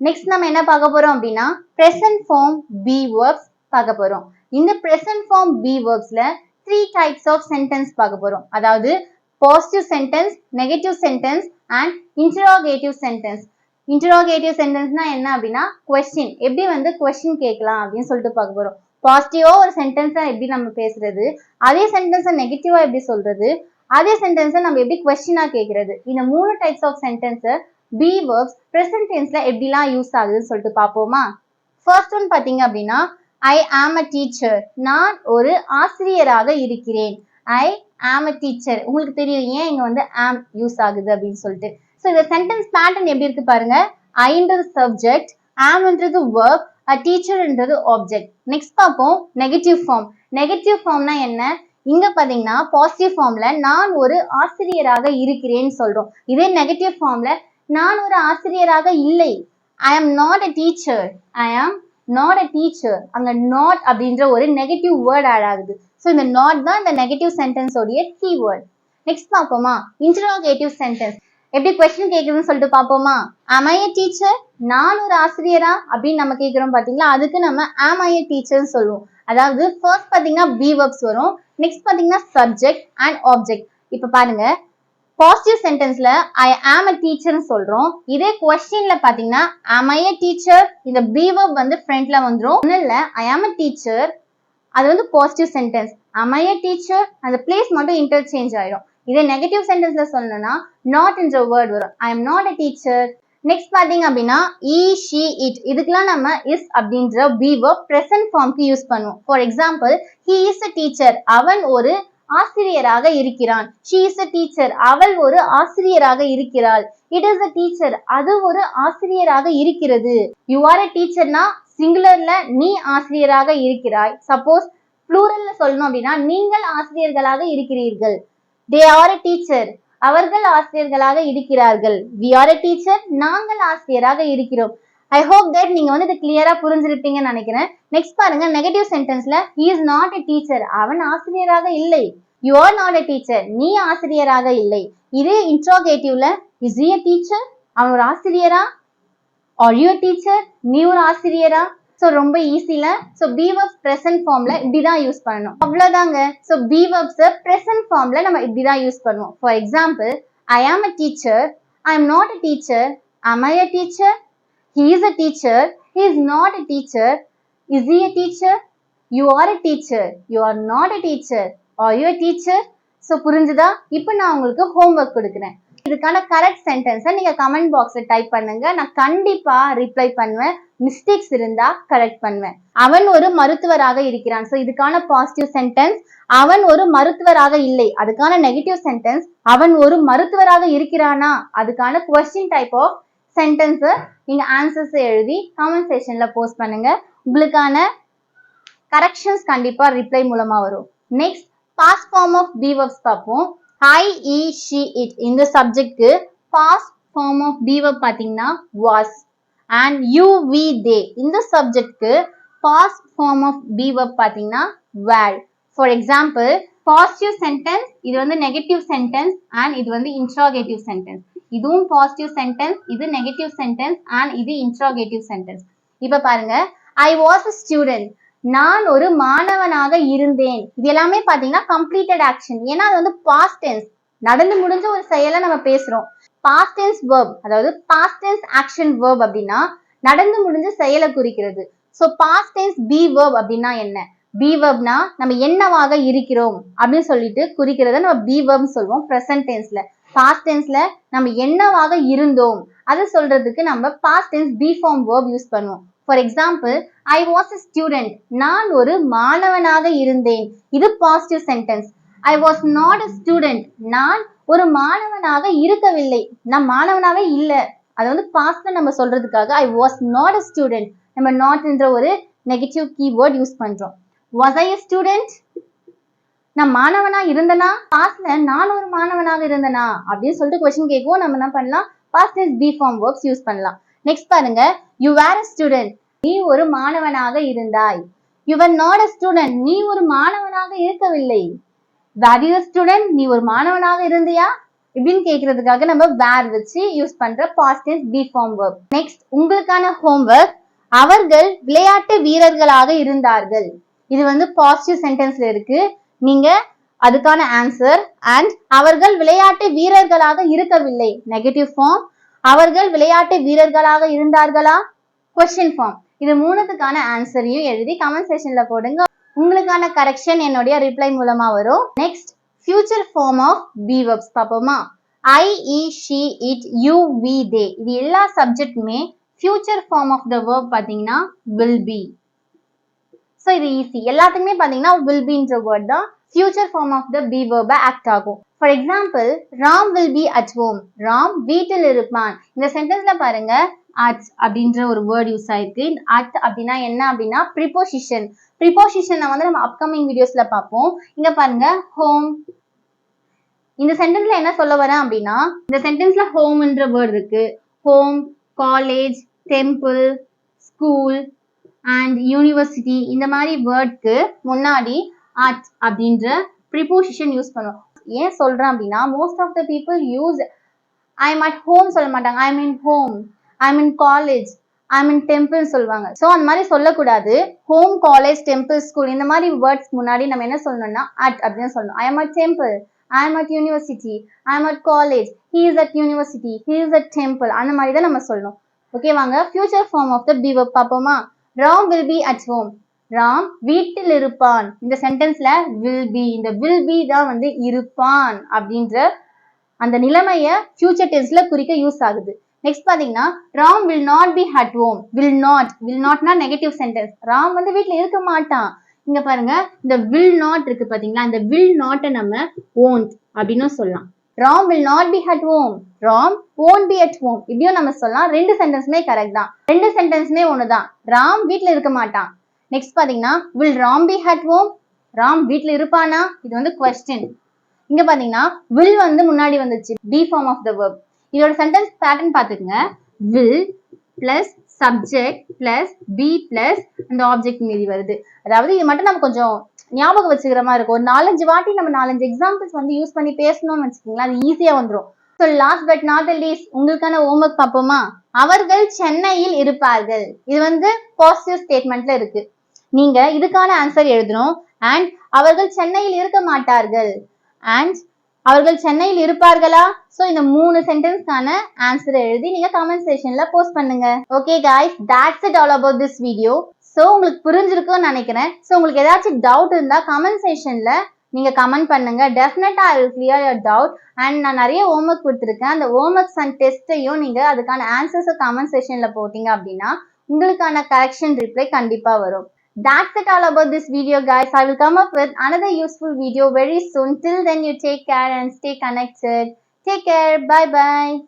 Next நம்ம என்ன பார்க்க போறோம் அப்படின்னா present form be verbs பார்க்க போறோம். இந்த present form be verbsல 3 types of sentence பார்க்க போறோம். அதாவது positive sentence, negative sentence and interrogative sentence. interrogative sentenceனா என்ன அப்படின்னா question, எப்படி வந்து question கேட்கலாம் அப்படின்னு சொல்லிட்டு பார்க்க போறோம். பாசிட்டிவா ஒரு சென்டென்ஸா எப்படி நம்ம பேசுறது, அதே சென்டென்ஸை நெகட்டிவா எப்படி சொல்றது, அதே சென்டென்ஸை நம்ம எப்படி கொஸ்டினா கேட்கறது, இந்த 3 டைப்ஸ் ஆஃப் சென்டென்ஸை be verbs present tenseல எப்படிலாம் யூஸ் ஆகுதுன்னு சொல்லிட்டு பார்ப்போமா. ஃபர்ஸ்ட் ஒன் பாத்தீங்க அப்படின்னா I am a teacher. நான் ஒரு ஆசிரியராக இருக்கிறேன். I am a teacher. உங்களுக்கு தெரியும் ஏன் இங்க வந்து am யூஸ் ஆகுது அப்படின்னு சொல்லிட்டு. ஸோ இந்த சென்டென்ஸ் பேட்டர்ன் எப்படி இருக்கு பாருங்க. ஐன்றது சப்ஜெக்ட், amன்றது verb, a teacherன்றது ஆப்ஜெக்ட். நெக்ஸ்ட் பார்ப்போம் நெகட்டிவ் ஃபார்ம். நெகட்டிவ் ஃபார்ம்னா என்ன? இங்க பாத்தீங்கன்னா பாசிட்டிவ் ஃபார்ம்ல நான் ஒரு ஆசிரியராக இருக்கிறேன்னு சொல்றோம். இதே நெகட்டிவ் ஃபார்ம்ல நான் ஒரு ஆசிரியராக இல்லை. I am not a teacher. I am not a teacher. அங்க not அப்படின்ற ஒரு நெகட்டிவ் வேர்ட் ஆட் ஆகுது. ஸோ இந்த not தான் இந்த நெகட்டிவ் சென்டென்ஸ் உடைய கீவேர்ட். நெக்ஸ்ட் பார்ப்போமா இன்டரோகேட்டிவ் சென்டென்ஸ். எப்படி கொஸ்டின் கேட்குதுன்னு சொல்லிட்டு பார்ப்போமா. am I a teacher? நான் ஒரு ஆசிரியரா அப்படின்னு நம்ம கேட்கிறோம் பாத்தீங்களா, அதுக்கு நம்ம am I a teacher சொல்லுவோம். அதாவது ஃபர்ஸ்ட் பாத்தீங்கன்னா be verbs வரும், நெக்ஸ்ட் பாத்தீங்கன்னா சப்ஜெக்ட் அண்ட் ஆப்ஜெக்ட். இப்ப பாருங்க positive சென்டென்ஸ்ல I am a teacher சொல்றோம். இதே கொஸ்டின்ல பாத்தீங்கன்னா am I a teacher, இந்த be verb வந்து ஃப்ரண்ட்ல வந்துரும். ஒண்ணுல I am a teacher அது வந்து positive sentence. am I a teacher அந்த பிளேஸ் மட்டும் இன்டர்சேஞ்ச் ஆயிடும். இதே நெகட்டிவ் சென்டென்ஸ்ல சொல்லணும்னா not என்ற வேர்ட் வரும். I am not a teacher. Next பாத்தீங்க அப்படின்னா he, she, it இதுக்கெல்லாம் நம்ம is அப்படின்ற be verb present ஃபார்ம்க்கு யூஸ் பண்ணுவோம். For example he is a teacher அவன் ஒரு ஆசிரியராக இருக்கிறான். she is a teacher அவள் ஒரு ஆசிரியராக இருக்கிறாள். it is a teacher அது ஒரு ஆசிரியராக இருக்கிறது. you are a teacherனா சிங்குலர்ல நீ ஆசிரியராக இருக்கிறாய். சப்போஸ் ப்ளூரல்ல சொல்லணும் அப்படின்னா நீங்கள் ஆசிரியர்களாக இருக்கிறீர்கள். they are a teacher அவர்கள் ஆசிரியர்களாக இருக்கிறார்கள். we are a teacher நாங்கள் ஆசிரியராக இருக்கிறோம். I hope that நீங்க வந்து இது கிளியரா புரிஞ்சிருப்பீங்கன்னு நினைக்கிறேன். நெக்ஸ்ட் பாருங்க negative சென்டென்ஸ்ல he is not a teacher அவன் ஆசிரியராக இல்லை. you are not a teacher நீ ஆசிரியராக இல்லை. இதே இன்ட்ரோகேட்டிவ்ல is he a teacher அவன் ஒரு ஆசிரியரா, are you a teacher நீ ஒரு ஆசிரியரா. ஸோ ரொம்ப ஈஸில. ஸோ be verbs present ஃபார்ம்ல இப்படிதான் யூஸ் பண்ணணும். அவ்வளவுதாங்க. ஸோ be verbs present ஃபார்ம்ல நம்ம இப்படிதான் யூஸ் பண்ணுவோம். For example I am a teacher, I am not a teacher, am I a teacher, he is a teacher, he is not a teacher, is he a teacher, you are a teacher, you are not a teacher, are you a teacher. So புரிஞ்சுதா? இப்போ நான் உங்களுக்கு homework கொடுக்குறேன். இதுக்கான correct சென்டென்ஸை நீங்க comment பாக்ஸ்ல type பண்ணுங்க. நான் கண்டிப்பா ரிப்ளை பண்ணுவேன். மிஸ்டேக்ஸ் இருந்தா கரெக்ட் பண்ணுவேன். அவன் ஒரு மருத்துவராக இருக்கிறான். ஸோ இதுக்கான பாசிட்டிவ் சென்டென்ஸ் அவன் ஒரு மருத்துவராக இல்லை. அதுக்கான நெகட்டிவ் சென்டென்ஸ் அவன் ஒரு மருத்துவராக இருக்கிறானா. அதுக்கான கொஸ்டின் டைப் ஆஃப் சென்டென்ஸ் நீங்க ஆன்சர்ஸ் எழுதி கமெண்ட் செக்ஷன்ல போஸ்ட் பண்ணுங்க. உங்களுக்கான கரெக்ஷன்ஸ் கண்டிப்பா ரிப்ளை மூலமா வரும். Next past form of be verbs பார்ப்போம். I, he, she, it இந்த சப்ஜெக்ட்க்கு past form of be verb பாத்தீங்கன்னா was, and you, we, they இந்த சப்ஜெக்ட்க்கு past form of be verb பாத்தீங்கன்னா were. For example positive sentence இது வந்து நெகட்டிவ் சென்டென்ஸ் அண்ட் இது வந்து இன்ட்ரோகேட்டிவ் சென்டென்ஸ். இதுவும் பாசிட்டிவ் சென்டென்ஸ், இது நெகட்டிவ் சென்டென்ஸ் அண்ட் இது இன்ட்ரோகேட்டிவ் சென்டென்ஸ். இப்ப பாருங்க I was a student நான் ஒரு மாணவனாக இருந்தேன். இது எல்லாமே பாத்தீங்கன்னா கம்ப்ளீட்டட் ஆக்ஷன். ஏன்னா அது வந்து பாஸ்ட் டென்ஸ், நடந்து முடிஞ்ச ஒரு செயலை நம்ம பேசுறோம். பாஸ்ட் டென்ஸ் verb அதாவது பாஸ்ட் டென்ஸ் ஆக்ஷன் verb அப்படின்னா நடந்து முடிஞ்ச செயலை குறிக்கிறது. So past tense be verb அப்படின்னா என்ன? be verbனா நம்ம என்னவாக இருக்கிறோம் அப்படின்னு சொல்லிட்டு குறிக்கிறத நம்ம be verb சொல்லுவோம். ப்ரெசன்ட் டென்ஸ்ல பாஸ்ட் டென்ஸ்ல நம்ம என்னவாக இருந்தோம் அதை சொல்றதுக்கு நம்ம past tense be form verb use பண்ணுவோம். For example I was a student நான் ஒரு மாணவனாக இருந்தேன். இது positive sentence. I was not a student நான் ஒரு மாணவனாக இருக்கவில்லை. நான் மாணவனாவே இல்லை. அது வந்து பாஸ்ட்ல நம்ம சொல்றதுக்காக I was not a student நம்ம not என்ற ஒரு நெகட்டிவ் கீவேர்ட் யூஸ் பண்றோம். Was I a student நான் மாணவனா இருந்தனா, பாஸ்ட்ல நான் ஒரு மாணவனாக இருந்தனா அப்படின்னு சொல்லிட்டு கொஸ்டின் கேட்கும். நம்ம என்ன பண்ணலாம்? Past tense be form verbs use பண்ணலாம். நெக்ஸ்ட் பாருங்க you were a student நீ ஒரு மாணவனாக இருந்தாய். you were not a student நீ ஒரு மாணவனாக இருக்கவில்லை. were you a student நீ ஒரு மாணவனாக இருந்தியா? இப்படின்னு கேட்கறதுக்காக நம்ம வேர் வச்சு யூஸ் பண்ற past tense be form verb. Next உங்களுக்கான ஹோம்வொர்க், அவர்கள் விளையாட்டு வீரர்களாக இருந்தார்கள். இது வந்து பாசிட்டிவ் சென்டென்ஸ்ல இருக்கு. நீங்க அதுக்கான ஆன்சர் அண்ட் அவர்கள் விளையாட்டு வீரர்களாக இருக்கவில்லை நெகட்டிவ் ஃபார்ம், அவர்கள் விளையாட்டு வீரர்களாக இருந்தார்களா கொஸ்டின் ஃபார்ம். இது மூணுத்துக்கான ஆன்சரையும் எழுதி கமெண்ட் செக்ஷன்ல போடுங்க. உங்களுக்கான கரெக்ஷன் என்னுடைய ரிப்ளை மூலமா வரும். Next future form of be verbs பாப்போமா. I, he, she, it, you, we, they இது எல்லா சப்ஜெக்ட்டுமே future form of the verb பாத்தீங்கன்னா will be. ஸோ இது ஈஸி. எல்லாத்துக்குமே பாத்தீங்கன்னா will beன்ற வேர்ட் தான் future form of the be verb act ஆகும். For example, Ram will be at home. Ram வீட்டில் இருப்பான். இந்த சென்டென்ஸ்ல பாருங்க at அப்படின்ற ஒரு வேர்ட் யூஸ் ஆயிருக்கு. at அப்படின்னா என்ன அப்படின்னா ப்ரிபோசிஷன். ப்ரிபோசிஷனை வந்து நம்ம அப்கமிங் வீடியோஸ்ல பார்ப்போம். இங்க பாருங்க ஹோம். இந்த சென்டென்ஸ்ல என்ன சொல்ல வரேன் அப்படின்னா, இந்த சென்டென்ஸ்ல ஹோம்ன்ற வேர்ட் இருக்கு. Home, college, temple, school and university இந்த மாதிரி வேர்ட்க்கு முன்னாடி at அப்படின்ற ப்ரிபோசிஷன் யூஸ் பண்ணுவோம். ஏன் சொல்றேன் அப்படின்னா, most of the people use I am at home சொல்ல மாட்டாங்க. I am in home, I am in college, I am in temple சொல்லுவாங்க. ஸோ அந்த மாதிரி சொல்லக்கூடாது. ஹோம், காலேஜ், டெம்பிள், ஸ்கூல் இந்த மாதிரி வேர்ட்ஸ் முன்னாடி நம்ம என்ன சொல்லணும்னா at அப்படின்னு சொல்லணும். ஐ am at temple, I am at university, I am at college, he is at university, he is at temple அந்த மாதிரி தான் நம்ம சொல்லணும். ஓகே வாங்க future form of the be verb பாப்போமா. Ram will be at home. Ram வீட்டில் இருப்பான். இந்த சென்டென்ஸ்ல will be, இந்த will be தான் வந்து இருப்பான் அப்படின்ற அந்த நிலைமைய ஃபியூச்சர் டென்ஸ்ல குறிக்க யூஸ் ஆகுது. நெக்ஸ்ட் பாத்தீங்கன்னா Ram will not be at home. will notனா நெகட்டிவ் சென்டென்ஸ். ராம் வந்து வீட்டுல இருக்க மாட்டான். இங்க பாருங்க இந்த will not இருக்கு பாத்தீங்களா, இந்த will not நம்ம won't அப்படின்னு சொல்லலாம். Ram will not be at home, Ram won't be at home இப்படியும் நம்ம சொல்லலாம். ரெண்டு சென்டென்ஸ்மே கரெக்ட் தான். ரெண்டு சென்டென்ஸ்மே ஒண்ணுதான். ராம் வீட்டுல இருக்க மாட்டான். நெக்ஸ்ட் பாத்தீங்கன்னா will Ram be at home, Ram வீட்டுல இருப்பானா, இது வந்து கொஸ்டின். இங்க பாத்தீங்கன்னா will வந்து முன்னாடி வந்துச்சு be form of the verb. இதோட சென்டென்ஸ் பேட்டர்ன் பாத்துக்கங்க. will plus subject plus be plus அந்த ஆப்ஜெக்ட் மீதி வருது. அதாவது இது மட்டும் நம்ம கொஞ்சம் ஞாபகம் வச்சுக்கிற மாதிரி இருக்கும். ஒரு 4-5 வாட்டி நம்ம 4-5 எக்ஸாம்பிள்ஸ் வந்து யூஸ் பண்ணி பேசணும்னு வச்சுக்கோங்களேன், அது ஈஸியா வந்துடும். So last but not the least உங்களுக்கான ஹோம்வொர்க் பார்ப்போமா. அவர்கள் சென்னையில் இருப்பார்கள். இது வந்து பாசிட்டிவ் ஸ்டேட்மெண்ட்ல இருக்கு. நீங்க இதுக்கான ஆன்சர் எழுதணும். அண்ட் அவர்கள் சென்னையில் இருக்க மாட்டார்கள் அண்ட் அவர்கள் சென்னையில் இருப்பார்களா. சோ இந்த 3 சென்டென்ஸ்க்கான ஆன்சர் எழுதி நீங்க கமெண்ட் செக்ஷன்ல போஸ்ட் பண்ணுங்க. Okay guys, that's it all about this video. So உங்களுக்கு புரிஞ்சிருக்கும்னு நினைக்கிறேன். சோ உங்களுக்கு ஏதாச்சும் டவுட் இருந்தா கமெண்ட் செக்ஷன்ல நீங்க கமெண்ட் பண்ணுங்க. டெஃபினட்டா I will clear your doubt. And நான் நிறைய ஹோம்வொர்க் கொடுத்துருக்கேன். அந்த ஹோம்வொர்க்ஸ் அண்ட் டெஸ்ட்டையும் நீங்க அதுக்கான ஆன்சர்ஸை கமெண்ட் செக்ஷன்ல போட்டீங்க அப்படின்னா உங்களுக்கான கரெக்ஷன் ரிப்ளை கண்டிப்பா வரும். That's it all about this video, guys. I will come up with another useful video very soon. Till then, you take care and stay connected. Take care. Bye bye.